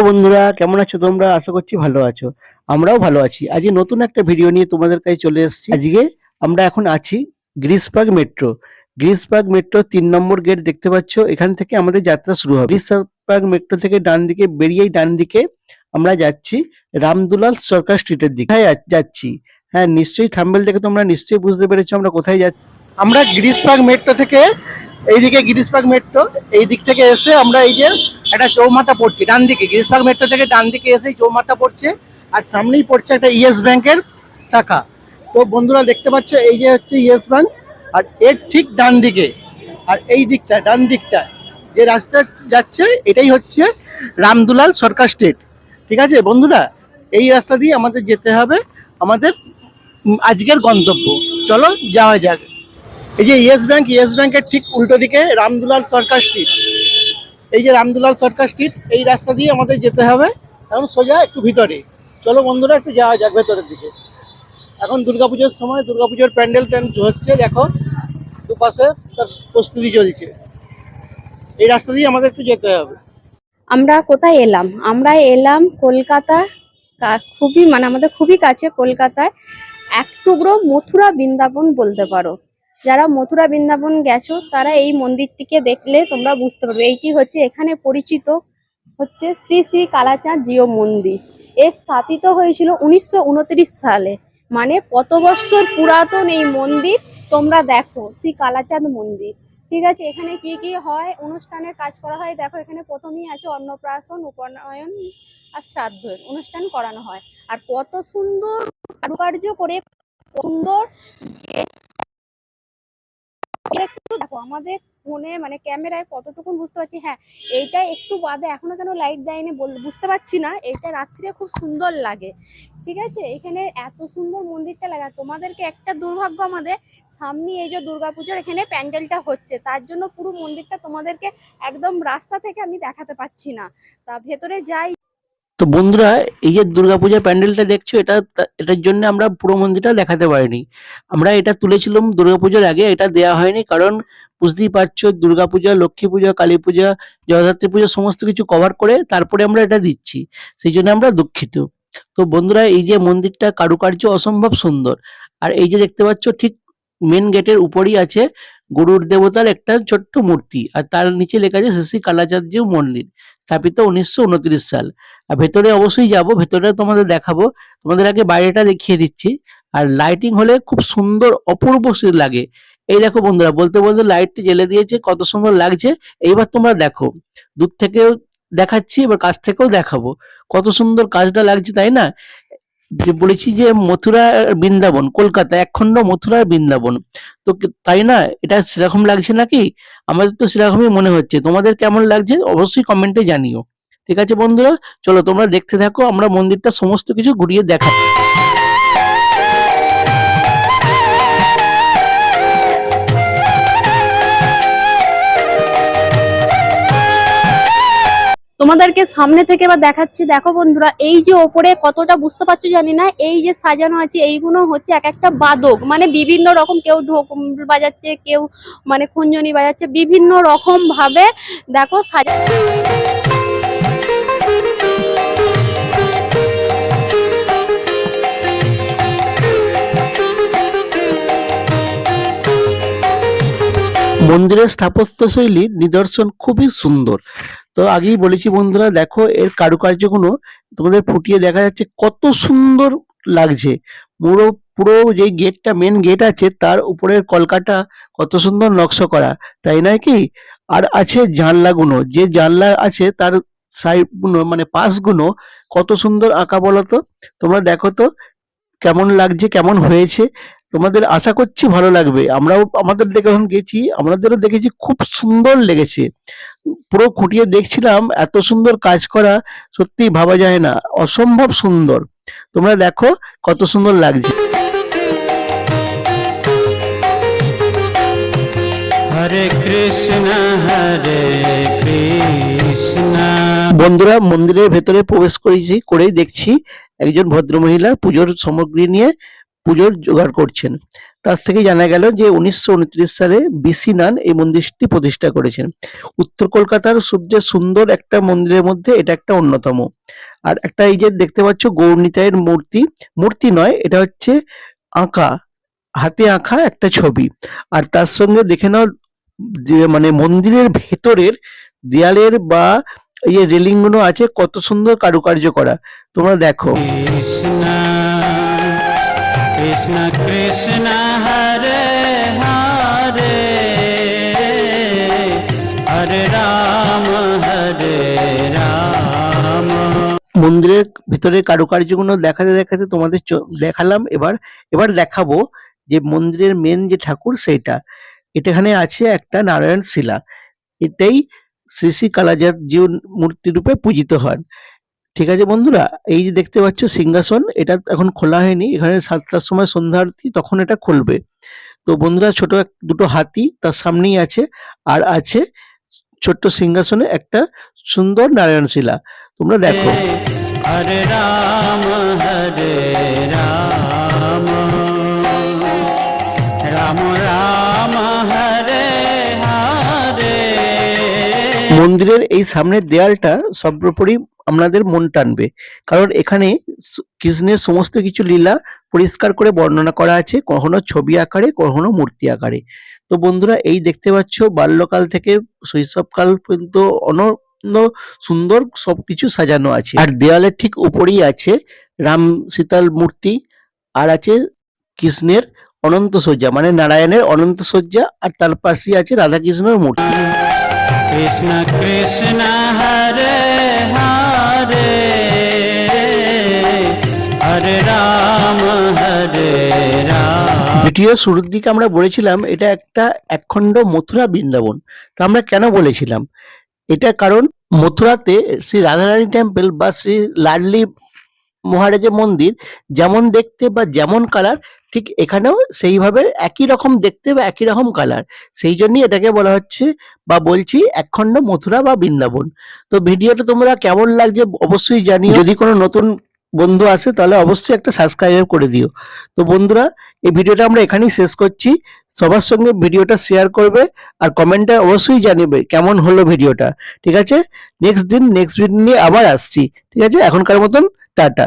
বন্ধুরা, কেমন আছো তোমরা? আশা করছি ভালো আছো। আমরাও ভালো আছি। আজকে নতুন একটা ভিডিও নিয়ে তোমাদের কাছে চলে এসেছি। আজকে আমরা এখন আছি Greece park metro. Greece park metro ৩ নম্বর গেট দেখতে পাচ্ছ। এখান থেকে আমাদের যাত্রা শুরু হবে। গ্রিস পার্ক মেট্রো থেকে ডান দিকে বেরিয়েই ডান দিকে আমরা যাচ্ছি রামদুলাল সরকার স্ট্রিটের দিকে। কোথায় যাচ্ছি? হ্যাঁ, নিশ্চয়ই থাম্বনেল দেখে তোমরা নিশ্চয়ই বুঝতে পেরেছো আমরা কোথায় যাচ্ছি। আমরা গ্রিস পার্ক মেট্রো থেকে এইদিকে গ্রিস পার্ক মেট্রো এই দিক থেকে এসে আমরা এই যে একটা চৌমাথা পড়ছি ডান দিকে। গ্রিস পার্ক মেট্রো থেকে ডান দিকে এসে চৌমাথা পড়ছে, আর সামনেই পড়ছে একটা ইয়েস ব্যাংকের শাখা। তো বন্ধুরা দেখতে পাচ্ছ এই যে হচ্ছে ইয়েস ব্যাংক, আর এর ঠিক ডান দিকে আর এই দিকটা ডান দিকটা যে রাস্তা যাচ্ছে এটাই হচ্ছে রামদুলাল সরকার স্ট্রিট। ঠিক আছে বন্ধুরা, এই রাস্তা দিয়ে আমাদের যেতে হবে আমাদের আজকের গন্তব্য। চলো যাওয়া যাক। এই যে ইয়েস ব্যাংকের ঠিক উল্টো দিকে রামদুলাল সরকার স্ট্রিট। এই যে রামদুলাল সরকার স্ট্রিট, এই রাস্তা দিয়ে আমাদের যেতে হবে এখন সোজা একটু ভিতরে। চলো বন্ধুরা একটু যাওয়া যাক ভেতরের দিকে। এখন দুর্গাপুজোর সময়, দুর্গাপুজোর প্যান্ডেল হচ্ছে, দেখো দুপাশে তার প্রস্তুতি চলছে। এই রাস্তা দিয়ে আমাদের একটু যেতে হবে। আমরা কোথায় এলাম? আমরা এলাম কলকাতা, খুবই আমাদের খুবই কাছে কলকাতায় এক টুকরো মথুরা বৃন্দাবন বলতে পারো। যারা মথুরা বৃন্দাবন গেছো তারা এই মন্দিরটিকে দেখলে তোমরা বুঝতে পারবে। এইটি হচ্ছে এখানে পরিচিত হচ্ছে শ্রী শ্রী কালাচাঁদ জিও মন্দির। এ স্থাপিত হয়েছিল 1929 সালে। মানে কত বছর পুরাতন এই মন্দির তোমরা দেখো, শ্রী কালাচাঁদ মন্দির। ঠিক আছে, এখানে কি কি হয়, অনুষ্ঠানের কাজ করা হয়। দেখো এখানে প্রথমেই আছে অন্নপ্রাশন, উপনয়ন আর শ্রাদ্ধের অনুষ্ঠান করানো হয়। আর কত সুন্দর কারুকার্য করে, সুন্দর একটু দেখো আমাদের ফোনে ক্যামেরায় কতটুকু বুঝতে পারছি। হ্যাঁ, এইটা একটু বাদে এখনো কেন লাইট দেয়নি বুঝতে পারছি না। এইটা রাত্রে খুব সুন্দর লাগে। ঠিক আছে, এখানে এত সুন্দর মন্দিরটা লাগা। তোমাদেরকে একটা দুর্ভাগ্য, আমাদের সামনে এই যে দুর্গাপুজোর এখানে প্যান্ডেলটা হচ্ছে, তার জন্য পুরো মন্দিরটা তোমাদেরকে একদম রাস্তা থেকে আমি দেখাতে পাচ্ছি না। তা ভেতরে যাই। তো বন্ধুরা, এই যে দুর্গাপূজার প্যান্ডেলটা দেখছো, এটার জন্য আমরা পুরো মন্দিরটা দেখাতে পারিনি। আমরা এটা তুলেছিলাম দুর্গাপূজার আগে, এটা দেওয়া হয়নি কারণ বুঝতেই পারছো দুর্গাপূজা, লক্ষ্মী পূজা, কালী পূজা, জগদ্ধাত্রী পূজা সমস্ত কিছু কভার করে তারপরে আমরা এটা দিচ্ছি, সেই জন্য আমরা দুঃখিত। তো বন্ধুরা, এই যে মন্দিরটা কারুকার্য অসম্ভব সুন্দর। আর এই যে দেখতে পাচ্ছ ঠিক মেন গেটের উপরেই আছে গরুর দেবতার একটা ছোট্ট মূর্তি, আর তার নিচে লেখা আছে শ্রী শ্রী কালাচাঁদ জিউ মন্দির, স্থাপিত 1929 সাল। আর ভেতরে অবশ্যই যাব, ভেতরে তোমাদের দেখাবো। তোমাদের আগে বাইরেটা দেখিয়ে দিচ্ছি। আর লাইটিং হলে খুব সুন্দর অপূর্ব লাগে। এই দেখো বন্ধুরা, বলতে বলতে লাইটটি জ্বেলে দিয়েছে, কত সুন্দর লাগছে। এইবার তোমরা দেখো, দূর থেকেও দেখাচ্ছি, এবার কাছ থেকেও দেখাবো। কত সুন্দর কাজটা লাগছে, তাই না? যে বলেছি যে মথুরা বৃন্দাবন, কলকাতা একখণ্ড মথুরার বৃন্দাবন। তো তাই না, এটা সেরকম লাগছে নাকি? আমাদের তো সেরকমই মনে হচ্ছে। তোমাদের কেমন লাগছে অবশ্যই কমেন্টে জানিও। ঠিক আছে বন্ধুরা, চলো তোমরা দেখতে থাকো, আমরা মন্দিরটা সমস্ত কিছু ঘুরিয়ে দেখাচ্ছি। তোমাদেরকে সামনে থেকে এবার দেখাচ্ছি। দেখো বন্ধুরা, এই যে ওপরে কতটা বুঝতে পারছো জানি না, এই যে সাজানো আছে এইগুলো হচ্ছে এক একটা বাদক, বিভিন্ন রকম, কেউ ঢোল বাজাচ্ছে, কেউ খুঞ্জনি বাজাচ্ছে, বিভিন্ন রকম ভাবে দেখো সাজা। মন্দিরের স্থাপত্যশৈলীর নিদর্শন খুবই সুন্দর। তো আগেই বলেছি বন্ধুরা, দেখো এর কারুকার্যগুলো তোমাদের ফুটিয়ে দেখা যাচ্ছে, কত সুন্দর লাগছে। পুরো পুরো যে গেটটা, মেন গেট আছে, তার উপরের কলকাটা কত সুন্দর নকশা করা, তাই নয় কি? আর আছে জানলাগুলো, যে জানলা আছে তার সাইড গুলো পাশগুলো কত সুন্দর আঁকা বলতো। তোমরা দেখো তো কেমন লাগছে, কেমন হয়েছে। তোমাদের আশা করছি ভালো লাগবে। আমরাও আমাদের দেখে যখন গেছি, আমাদেরও দেখেছি, খুব সুন্দর লেগেছে। পুরো খুঁটিয়ে দেখছিলাম, এত সুন্দর কাজ করা সত্যি ভাবা যায় না, অসম্ভব সুন্দর। তোমরা দেখো কত সুন্দর লাগছে। হরে কৃষ্ণ হরে কৃষ্ণ। বন্ধুরা, মন্দিরের ভেতরে প্রবেশ করেছি, করেই দেখছি একজন ভদ্রমহিলা পুজোর সামগ্রী নিয়ে পুজোর জোগাড় করছেন। তার থেকে জানা গেল যে 1929 সালে বিসি নান এই মন্দিরটি প্রতিষ্ঠা করেছেন। উত্তর কলকাতার সবচেয়ে সুন্দর একটা মন্দিরের মধ্যে এটা একটা অন্যতম। আর একটা এই যে দেখতে পাচ্ছ গৌরনিতাইয়ের মূর্তি, মূর্তি নয়, এটা হচ্ছে আঁকা, হাতে আঁকা একটা ছবি। আর তার সঙ্গে দেখে নাও যে মানে মন্দিরের ভেতরের দেয়ালের বা এই যে রেলিং গুলো আছে কত সুন্দর কারুকার্য করা, তোমরা দেখো। কৃষ্ণ কৃষ্ণ কৃষ্ণ হরে হরে হরে রাম হরে রাম। মন্দিরের ভিতরের কারুকার্যগুলো দেখাতে দেখাতে তোমাদের দেখালাম। এবার দেখাবো যে মন্দিরের মেন যে ঠাকুর সেইটা। এখানে আছে একটা নারায়ণ শিলা, এটাই শ্রী শ্রী কালাচাঁদ জিউ মূর্তি রূপে পূজিত হন। ঠিক আছে বন্ধুরা, এই যে দেখতে পাচ্ছ সিংহাসন, এটা এখন খোলা হয়নি, এখানে 7টার সময় সন্ধ্যা আরতি, তখন এটা খুলবে। তো বন্ধুরা ছোট দুটো হাতি তার সামনেই আছে, আর আছে ছোট্ট সিংহাসনে একটা সুন্দর নারায়ণ শিলা, তোমরা দেখো। হরে রাম রাম রাম হরে হরে। মন্দিরের এই সামনের দেয়ালটা সর্বোপরি আপনাদের মন টানবে, কারণ এখানে কৃষ্ণের সমস্ত কিছু লীলা পরিষ্কার করে বর্ণনা করা আছে, কখনো ছবি আকারে, কখনো মূর্তি আকারে। তো বন্ধুরা, এই দেখতে পাচ্ছ বাল্যকাল থেকে শৈশবকাল পর্যন্ত অনন্য সুন্দর সবকিছু সাজানো আছে। আর দেয়ালের ঠিক উপরেই আছে রাম সীতার মূর্তি, আর আছে কৃষ্ণের অনন্ত শয্যা মানে নারায়ণের অনন্ত শয্যা, আর তার পাশেই আছে রাধাকৃষ্ণের মূর্তি। কৃষ্ণ কৃষ্ণ হরে হরে হরে রাম হরে রাম। ভিডিও শুরুর দিকে আমরা বলেছিলাম এটা একটা একখণ্ড মথুরা বৃন্দাবন। তা আমরা কেন বলেছিলাম এটা? কারণ মথুরাতে শ্রী রাধারানী টেম্পল বা শ্রী লাডলি মহারাজের মন্দির যেমন দেখতে বা যেমন কালার, ঠিক এখানেও সেইভাবে একই রকম দেখতে বা একই রকম কালার। সেই জন্যই এটাকে বলা হচ্ছে বা বলছি একখণ্ড মথুরা বা বৃন্দাবন। তো ভিডিওটা তোমরা কেমন লাগছে অবশ্যই জানিও। যদি কোনো নতুন বন্ধু আসে তাহলে অবশ্যই একটা সাবস্ক্রাইব করে দিও। তো বন্ধুরা, এই ভিডিওটা আমরা এখানেই শেষ করছি। সবার সঙ্গে ভিডিওটা শেয়ার করবে আর কমেন্টে অবশ্যই জানিবে কেমন হলো ভিডিওটা। ঠিক আছে, নেক্সট ভিডিও নিয়ে আবার আসছি। ঠিক আছে, এখনকার মতন টাটা।